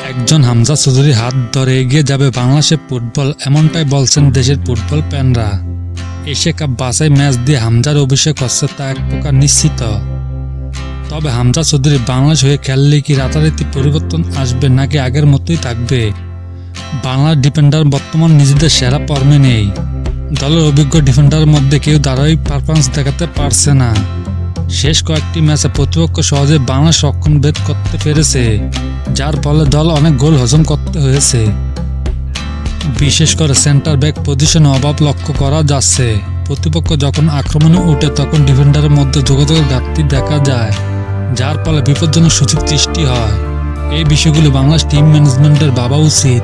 একজন হামজা চৌধুরী হাত ধরে এগিয়ে যাবে বাংলাদেশের ফুটবল, এমনটাই বলছেন দেশের ফুটবল ফ্যানরা। এশিয়া কাপ বাছাই ম্যাচ দিয়ে হামজার অভিষেক হচ্ছে তা এক প্রকার নিশ্চিত। তবে হামজা চৌধুরী বাংলাদেশ হয়ে খেললে কি রাতারাতি পরিবর্তন আসবে নাকি আগের মতোই থাকবে? বাংলার ডিফেন্ডার বর্তমান নিজেদের সেরা ফর্মে নেই। দলের অভিজ্ঞ ডিফেন্ডারের মধ্যে কেউ ধারাবাহিক পারফরম্যান্স দেখাতে পারছে না। শেষ কয়েকটি ম্যাচে প্রতিপক্ষ সহজে বাংলাদেশ রক্ষণভেদ করতে পেরেছে, যার ফলে দল অনেক গোল হজম করতে হয়েছে। বিশেষ করে সেন্টার ব্যাক পজিশনে অভাব লক্ষ্য করা যাচ্ছে। প্রতিপক্ষ যখন আক্রমণে ওঠে তখন ডিফেন্ডারের মধ্যে যোগাযোগের ঘাটতি দেখা যায়, যার ফলে বিপজ্জনক সুযোগ সৃষ্টি হয়। এই বিষয়গুলো বাংলাদেশ টিম ম্যানেজমেন্টের ভাবা উচিত।